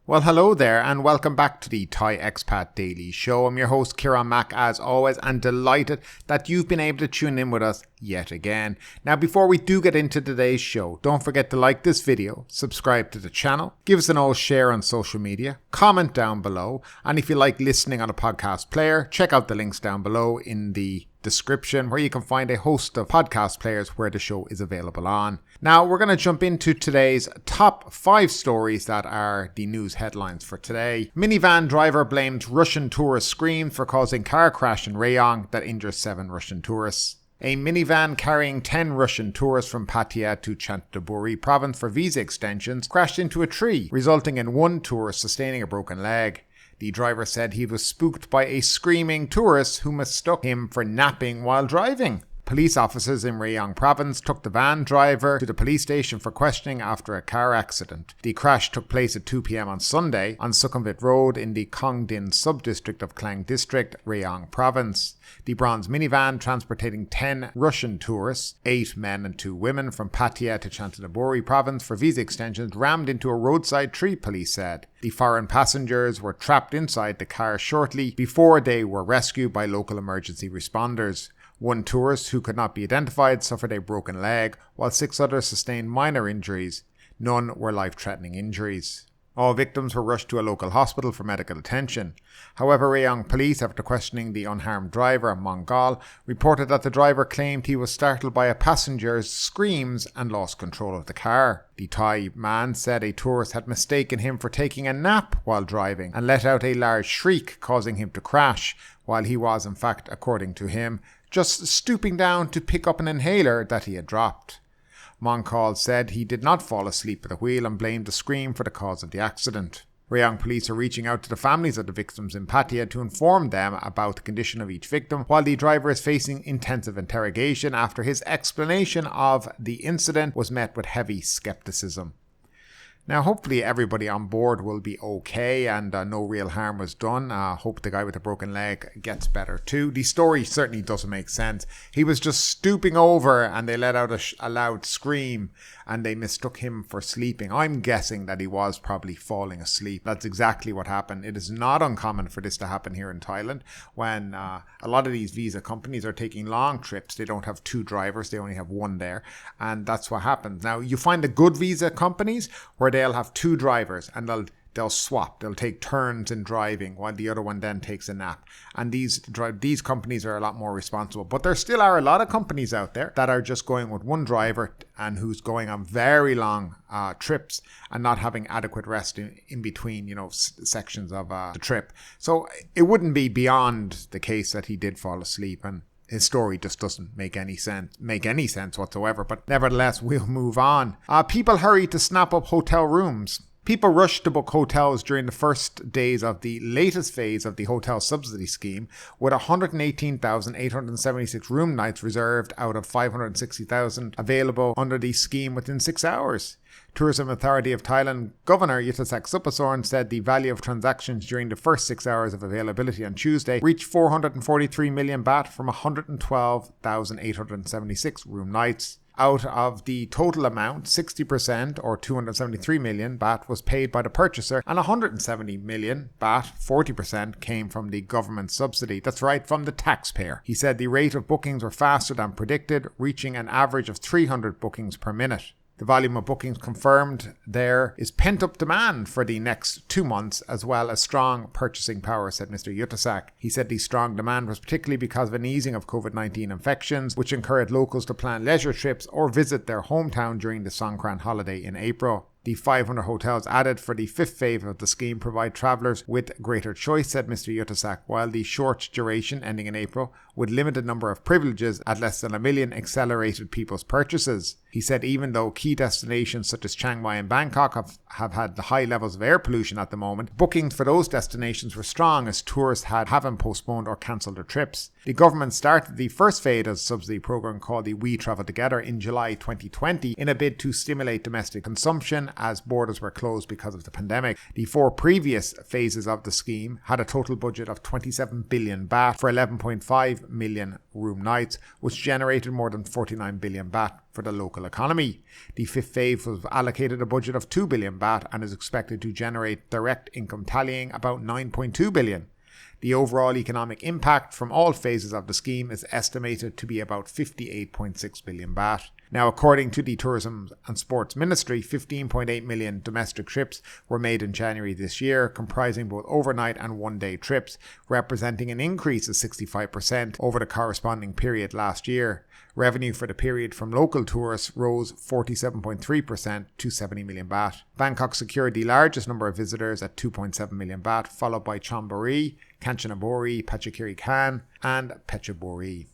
Well, hello there and welcome back to the Thai Expat Daily Show. I'm your host Kieran Mack as always and delighted that you've been able to tune in with us yet again. Now before we do get into today's show, don't forget to like this video, subscribe to the channel, give us an old share on social media, comment down below, and if you like listening on a podcast player, check out the links down below in the description where you can find a host of podcast players where the show is available on. Now we're going to jump into today's top 5 stories that are the news headlines for today. Minivan driver blames Russian tourist scream for causing car crash in Rayong that injures 7 Russian tourists. A minivan carrying 10 Russian tourists from Pattaya to Chanthaburi province for visa extensions crashed into a tree, resulting in 1 tourist sustaining a broken leg. The driver said he was spooked by a screaming tourist who mistook him for napping while driving. Police officers in Rayong province took the van driver to the police station for questioning after a car accident. The crash took place at 2 p.m. on Sunday on Sukhumvit Road in the Kongdin subdistrict of Klang District, Rayong province. The bronze minivan transporting 10 Russian tourists, 8 men and 2 women from Pattaya to Chanthaburi province for visa extensions rammed into a roadside tree, police said. The foreign passengers were trapped inside the car shortly before they were rescued by local emergency responders. 1 tourist who could not be identified suffered a broken leg, while 6 others sustained minor injuries. None were life-threatening injuries. All victims were rushed to a local hospital for medical attention. However, Rayong police, after questioning the unharmed driver, Mongol, reported that the driver claimed he was startled by a passenger's screams and lost control of the car. The Thai man said a tourist had mistaken him for taking a nap while driving and let out a large shriek, causing him to crash, while he was, in fact, according to him, just stooping down to pick up an inhaler that he had dropped. Mongol said he did not fall asleep at the wheel and blamed the scream for the cause of the accident. Rayong police are reaching out to the families of the victims in Pattaya to inform them about the condition of each victim, while the driver is facing intensive interrogation after his explanation of the incident was met with heavy skepticism. Now, hopefully everybody on board will be okay and no real harm was done. Hope the guy with the broken leg gets better too. The story certainly doesn't make sense. He was just stooping over and they let out a loud scream and they mistook him for sleeping. I'm guessing that he was probably falling asleep. That's exactly what happened. It is not uncommon for this to happen here in Thailand when a lot of these visa companies are taking long trips. They don't have 2 drivers. They only have 1 there. And that's what happens. Now, you find the good visa companies where they'll have 2 drivers and they'll swap. They'll take turns in driving while the other one then takes a nap. And these companies are a lot more responsible. But there still are a lot of companies out there that are just going with 1 driver and who's going on very long trips and not having adequate rest in between, sections of the trip. So it wouldn't be beyond the case that he did fall asleep, and his story just doesn't make any sense whatsoever. But nevertheless, we'll move on. People hurry to snap up hotel rooms. People rushed to book hotels during the first days of the latest phase of the hotel subsidy scheme, with 118,876 room nights reserved out of 560,000 available under the scheme within 6 hours. Tourism Authority of Thailand Governor Yuthaisak Supasorn said the value of transactions during the first 6 hours of availability on Tuesday reached 443 million baht from 112,876 room nights. Out of the total amount, 60% or 273 million baht was paid by the purchaser and 170 million baht, 40%, came from the government subsidy. That's right, from the taxpayer. He said the rate of bookings were faster than predicted, reaching an average of 300 bookings per minute. The volume of bookings confirmed there is pent-up demand for the next 2 months, as well as strong purchasing power, said Mr. Yuthaisak. He said the strong demand was particularly because of an easing of COVID-19 infections, which encouraged locals to plan leisure trips or visit their hometown during the Songkran holiday in April. The 500 hotels added for the 5th phase of the scheme provide travellers with greater choice, said Mr. Yuthaisak, while the short duration, ending in April, with limited number of privileges at less than 1 million accelerated people's purchases. He said even though key destinations such as Chiang Mai and Bangkok have had the high levels of air pollution at the moment, bookings for those destinations were strong as tourists haven't postponed or cancelled their trips. The government started the first phase of the subsidy program called the We Travel Together in July 2020 in a bid to stimulate domestic consumption as borders were closed because of the pandemic. The 4 previous phases of the scheme had a total budget of 27 billion baht for 11.5 million room nights, which generated more than 49 billion baht for the local economy. The 5th phase was allocated a budget of 2 billion baht and is expected to generate direct income tallying about 9.2 billion. The overall economic impact from all phases of the scheme is estimated to be about 58.6 billion baht. Now, according to the Tourism and Sports Ministry, 15.8 million domestic trips were made in January this year, comprising both overnight and one-day trips, representing an increase of 65% over the corresponding period last year. Revenue for the period from local tourists rose 47.3% to 70 million baht. Bangkok secured the largest number of visitors at 2.7 million baht, followed by Chanthaburi, Kanchanaburi, Pachakiri Khan, and Phetchaburi.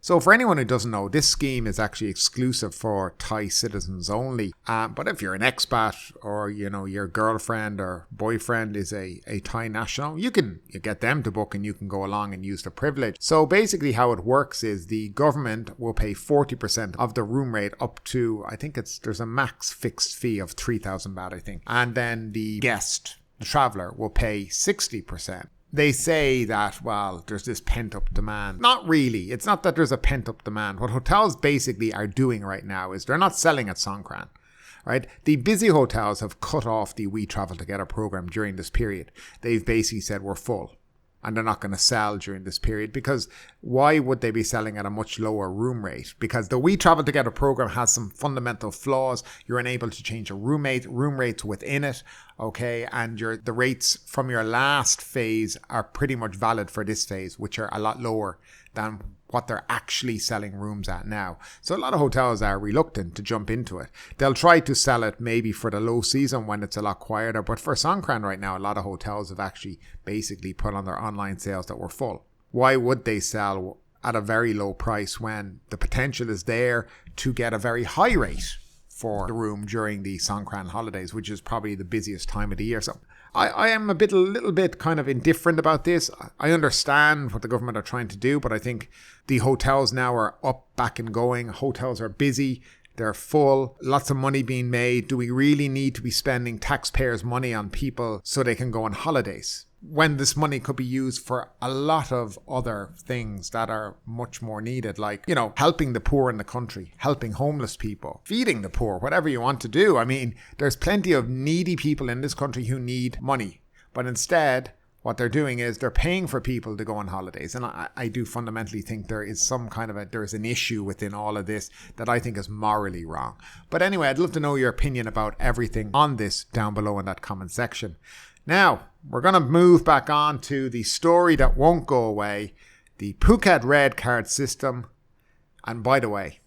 So for anyone who doesn't know, this scheme is actually exclusive for Thai citizens only. But if you're an expat or, your girlfriend or boyfriend is a Thai national, you get them to book and you can go along and use the privilege. So basically how it works is the government will pay 40% of the room rate up to, there's a max fixed fee of 3,000 baht, I think. And then the guest, the traveller, will pay 60%. They say that, there's this pent-up demand. Not really. It's not that there's a pent-up demand. What hotels basically are doing right now is they're not selling at Songkran. Right? The busy hotels have cut off the We Travel Together program during this period. They've basically said we're full. And they're not going to sell during this period, because why would they be selling at a much lower room rate? Because the We Travel Together program has some fundamental flaws. You're unable to change your room rates within it, okay? And the rates from your last phase are pretty much valid for this phase, which are a lot lower than what they're actually selling rooms at now. So a lot of hotels are reluctant to jump into it. They'll try to sell it maybe for the low season when it's a lot quieter, but for Songkran right now, a lot of hotels have actually basically put on their online sales that were full. Why would they sell at a very low price when the potential is there to get a very high rate for the room during the Songkran holidays, which is probably the busiest time of the year? So I am a little bit kind of indifferent about this. I understand what the government are trying to do, but I think the hotels now are back and going. Hotels are busy. They're full. Lots of money being made. Do we really need to be spending taxpayers' money on people so they can go on holidays, when this money could be used for a lot of other things that are much more needed, like, helping the poor in the country, helping homeless people, feeding the poor, whatever you want to do. I mean, there's plenty of needy people in this country who need money. But instead, what they're doing is they're paying for people to go on holidays. And I do fundamentally think there is there's an issue within all of this that I think is morally wrong. But anyway, I'd love to know your opinion about everything on this down below in that comment section. Now, we're going to move back on to the story that won't go away, the Phuket red card system. And by the way,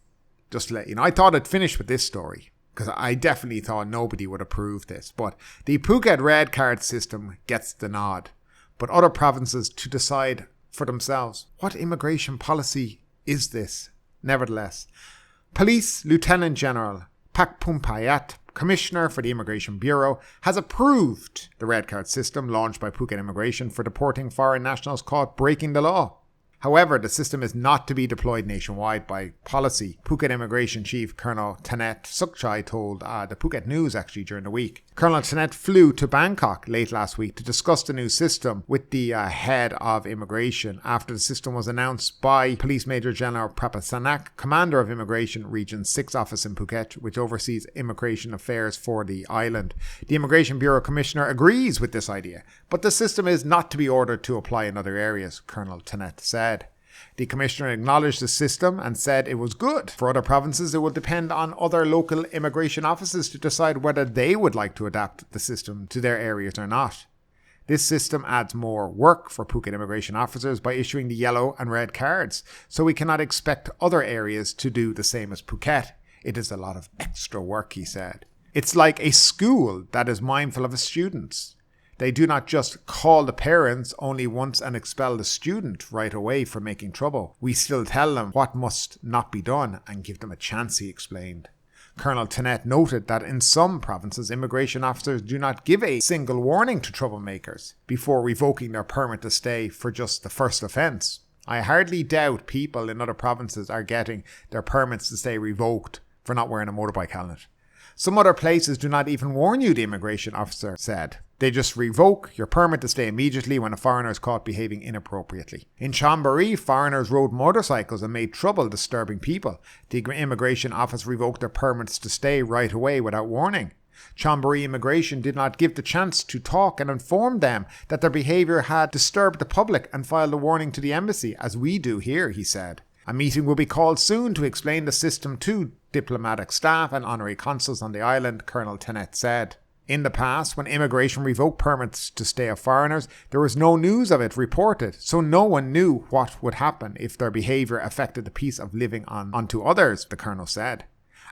just to let you know, I thought I'd finish with this story, because I definitely thought nobody would approve this. But the Phuket red card system gets the nod, but other provinces to decide for themselves. What immigration policy is this? Nevertheless, Police Lieutenant General Pak Pumpayat, Commissioner for the Immigration Bureau, has approved the red card system launched by Phuket Immigration for deporting foreign nationals caught breaking the law. However, the system is not to be deployed nationwide by policy. Phuket Immigration Chief Colonel Tanet Sukchai told the Phuket News actually during the week. Colonel Tanet flew to Bangkok late last week to discuss the new system with the head of immigration after the system was announced by Police Major General Prapasanak, Commander of Immigration Region 6 Office in Phuket, which oversees immigration affairs for the island. The Immigration Bureau Commissioner agrees with this idea, but the system is not to be ordered to apply in other areas, Colonel Tanet said. The Commissioner acknowledged the system and said it was good. For other provinces, it will depend on other local immigration offices to decide whether they would like to adapt the system to their areas or not. This system adds more work for Phuket immigration officers by issuing the yellow and red cards, so we cannot expect other areas to do the same as Phuket. It is a lot of extra work, he said. It's like a school that is mindful of its students. They do not just call the parents only once and expel the student right away for making trouble. We still tell them what must not be done and give them a chance, he explained. Colonel Tanet noted that in some provinces, immigration officers do not give a single warning to troublemakers before revoking their permit to stay for just the first offence. I hardly doubt people in other provinces are getting their permits to stay revoked for not wearing a motorbike helmet. Some other places do not even warn you, the immigration officer said. They just revoke your permit to stay immediately when a foreigner is caught behaving inappropriately. In Chanthaburi, foreigners rode motorcycles and made trouble disturbing people. The immigration office revoked their permits to stay right away without warning. Chanthaburi immigration did not give the chance to talk and inform them that their behaviour had disturbed the public and filed a warning to the embassy, as we do here, he said. A meeting will be called soon to explain the system to diplomatic staff and honorary consuls on the island, Colonel Tenet said. In the past, when immigration revoked permits to stay of foreigners, there was no news of it reported, so no one knew what would happen if their behaviour affected the peace of living onto others, the colonel said.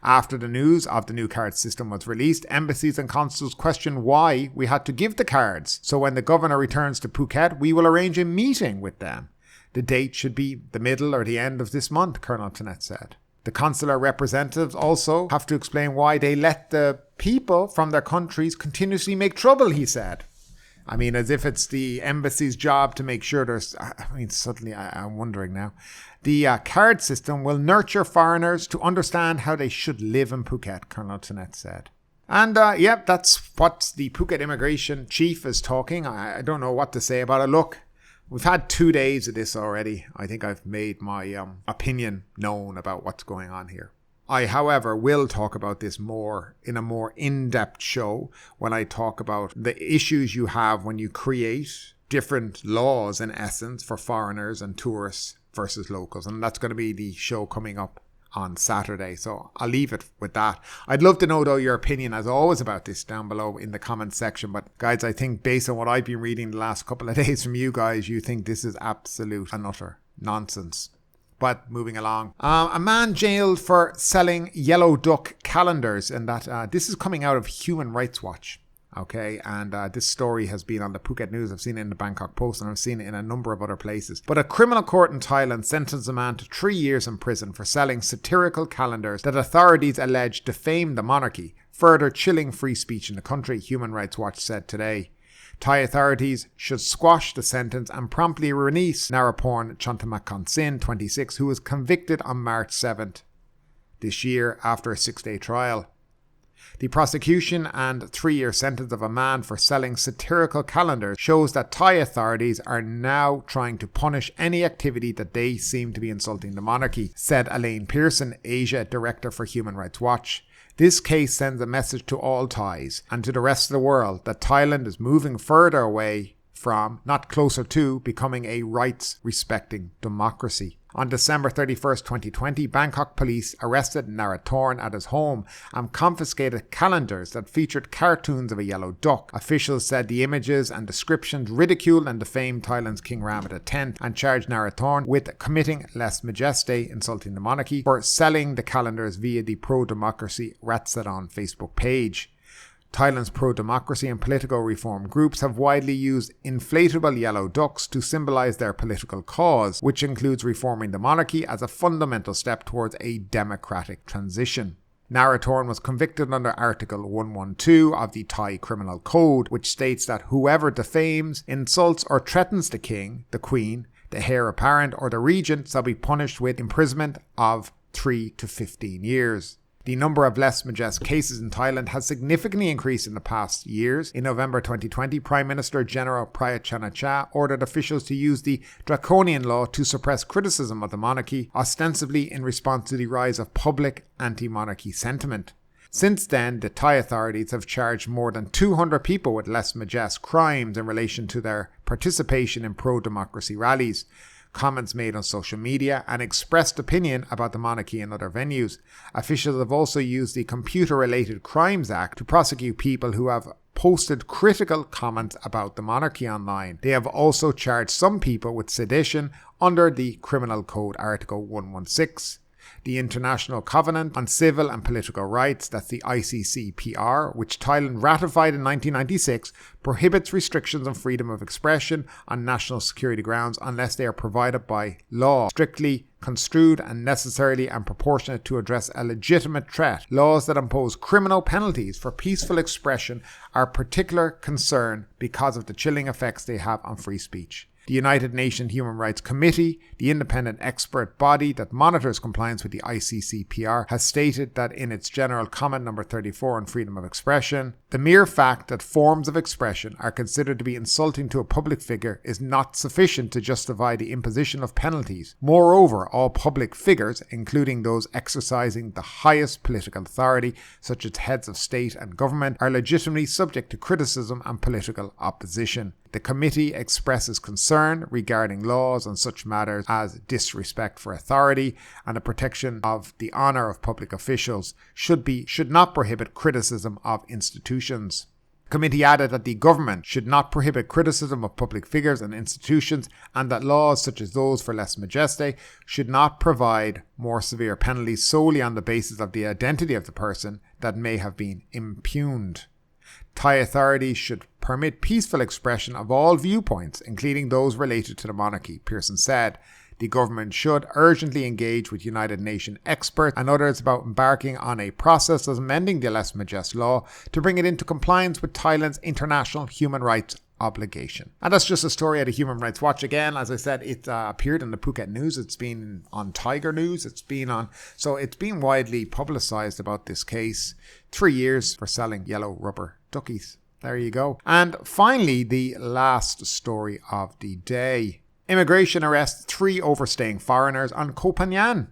After the news of the new card system was released, embassies and consuls questioned why we had to give the cards. So when the governor returns to Phuket, we will arrange a meeting with them. The date should be the middle or the end of this month, Colonel Tenet said. The consular representatives also have to explain why they let the people from their countries continuously make trouble, he said. I mean, as if it's the embassy's job to make sure there's... suddenly I'm wondering now. The card system will nurture foreigners to understand how they should live in Phuket, Colonel Tenet said. And that's what the Phuket immigration chief is talking. I don't know what to say about it. Look, we've had 2 days of this already. I think I've made my opinion known about what's going on here. I, however, will talk about this more in a more in-depth show when I talk about the issues you have when you create different laws, in essence, for foreigners and tourists versus locals. And that's going to be the show coming up on Saturday. So I'll leave it with that. I'd love to know, though, your opinion, as always, about this down below in the comments section. But guys, I think based on what I've been reading the last couple of days from you guys, you think this is absolute and utter nonsense. But moving along, a man jailed for selling yellow duck calendars, and that this is coming out of Human Rights Watch. Okay, and this story has been on the Phuket News. I've seen it in the Bangkok Post, and I've seen it in a number of other places. But a criminal court in Thailand sentenced a man to 3 years in prison for selling satirical calendars that authorities allege defame the monarchy, further chilling free speech in the country, Human Rights Watch said today. Thai authorities should squash the sentence and promptly release Naraporn Chanthaburi, 26, who was convicted on March 7th this year after a 6-day trial. The prosecution and 3-year sentence of a man for selling satirical calendars shows that Thai authorities are now trying to punish any activity that they seem to be insulting the monarchy, said Elaine Pearson, Asia Director for Human Rights Watch. This case sends a message to all Thais and to the rest of the world that Thailand is moving further away from, not closer to, becoming a rights-respecting democracy. On December 31st, 2020, Bangkok police arrested Naraporn at his home and confiscated calendars that featured cartoons of a yellow duck. Officials said the images and descriptions ridiculed and defamed Thailand's King Rama X and charged Naraporn with committing lèse majesté, insulting the monarchy, for selling the calendars via the pro-democracy Ratsadon Facebook page. Thailand's pro-democracy and political reform groups have widely used inflatable yellow ducks to symbolise their political cause, which includes reforming the monarchy as a fundamental step towards a democratic transition. Naraporn was convicted under Article 112 of the Thai Criminal Code, which states that whoever defames, insults or threatens the king, the queen, the heir apparent or the regent shall be punished with imprisonment of 3 to 15 years. The number of lèse majesté cases in Thailand has significantly increased in the past years. In November 2020, Prime Minister General Prayut Chan-o-cha ordered officials to use the draconian law to suppress criticism of the monarchy, ostensibly in response to the rise of public anti-monarchy sentiment. Since then, the Thai authorities have charged more than 200 people with lèse majesté crimes in relation to their participation in pro-democracy rallies, comments made on social media, and expressed opinion about the monarchy in other venues. Officials have also used the Computer-Related Crimes Act to prosecute people who have posted critical comments about the monarchy online. They have also charged some people with sedition under the Criminal Code Article 116. The International Covenant on Civil and Political Rights, that's the ICCPR, which Thailand ratified in 1996, prohibits restrictions on freedom of expression on national security grounds unless they are provided by law, strictly construed and necessarily and proportionate to address a legitimate threat. Laws that impose criminal penalties for peaceful expression are of particular concern because of the chilling effects they have on free speech. The United Nations Human Rights Committee, the independent expert body that monitors compliance with the ICCPR, has stated that in its general comment number 34 on freedom of expression, the mere fact that forms of expression are considered to be insulting to a public figure is not sufficient to justify the imposition of penalties. Moreover, all public figures, including those exercising the highest political authority, such as heads of state and government, are legitimately subject to criticism and political opposition. The committee expresses concern regarding laws on such matters as disrespect for authority and the protection of the honour of public officials should not prohibit criticism of institutions. The committee added that the government should not prohibit criticism of public figures and institutions, and that laws such as those for lèse majesté should not provide more severe penalties solely on the basis of the identity of the person that may have been impugned. Thai authorities should permit peaceful expression of all viewpoints, including those related to the monarchy, Pearson said. The government should urgently engage with United Nations experts and others about embarking on a process of amending the lèse majesté law to bring it into compliance with Thailand's international human rights obligation. And that's just a story out of Human Rights Watch. Again, as I said, it appeared in the Phuket news. It's been on Tiger News. It's been widely publicized about this case. 3 years for selling yellow rubber duckies. There you go. And finally, the last story of the day. Immigration arrests 3 overstaying foreigners on Koh Phangan.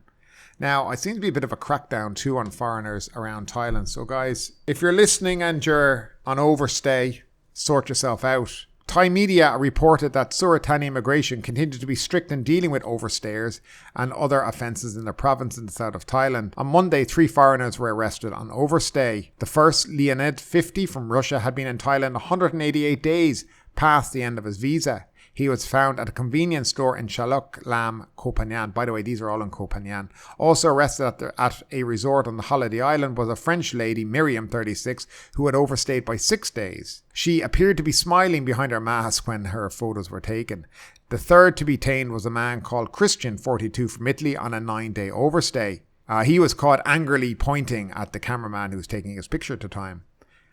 Now, it seems to be a bit of a crackdown too on foreigners around Thailand. So guys, if you're listening and you're on overstay, sort yourself out. Thai media reported that Surat immigration continued to be strict in dealing with overstayers and other offences in the province in the south of Thailand. On Monday, 3 foreigners were arrested on overstay. The first, Leonid, 50, from Russia, had been in Thailand 188 days past the end of his visa. He was found at a convenience store in Chaluk Lam, Koh Phangan. By the way, these are all in Koh Phangan. Also arrested at a resort on the holiday island was a French lady, Miriam, 36, who had overstayed by 6 days. She appeared to be smiling behind her mask when her photos were taken. The third to be detained was a man called Christian, 42, from Italy on a 9-day overstay. He was caught angrily pointing at the cameraman who was taking his picture at the time.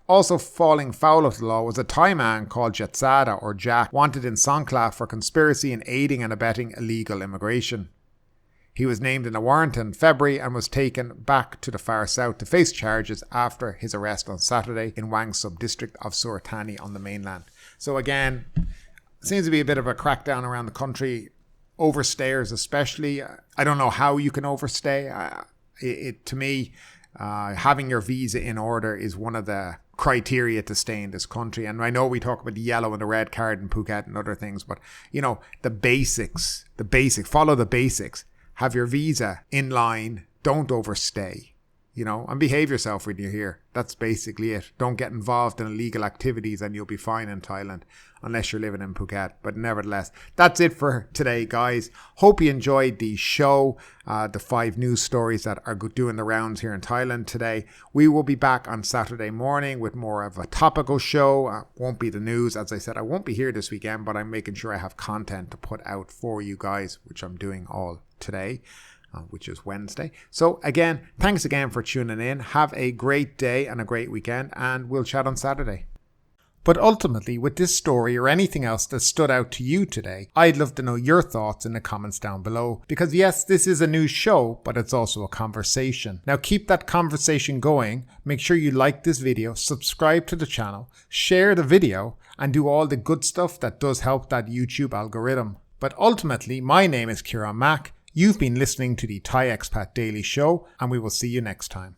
Also falling foul of the law was a Thai man called Jatsada, or Jack, wanted in Songkhla for conspiracy and aiding and abetting illegal immigration. He was named in a warrant in February and was taken back to the far south to face charges after his arrest on Saturday in Wang sub-district of Surat Thani on the mainland. So again, seems to be a bit of a crackdown around the country, overstayers especially. I don't know how you can overstay. To me, having your visa in order is one of the criteria to stay in this country. And I know we talk about the yellow and the red card in Phuket and other things, but the basics, follow the basics. Have your visa in line, don't overstay, and behave yourself when you're here. That's basically it. Don't get involved in illegal activities and you'll be fine in Thailand, unless you're living in Phuket. But nevertheless, that's it for today, guys. Hope you enjoyed the show, the 5 news stories that are doing the rounds here in Thailand today. We will be back on Saturday morning with more of a topical show. Won't be the news. As I said, I won't be here this weekend, but I'm making sure I have content to put out for you guys, which I'm doing all today, which is Wednesday. So again, thanks again for tuning in. Have a great day and a great weekend, and we'll chat on Saturday. But ultimately, with this story or anything else that stood out to you today, I'd love to know your thoughts in the comments down below. Because yes, this is a news show, but it's also a conversation. Now keep that conversation going. Make sure you like this video, subscribe to the channel, share the video, and do all the good stuff that does help that YouTube algorithm. But ultimately, my name is Kieran Mack. You've been listening to the Thai Expat Daily Show, and we will see you next time.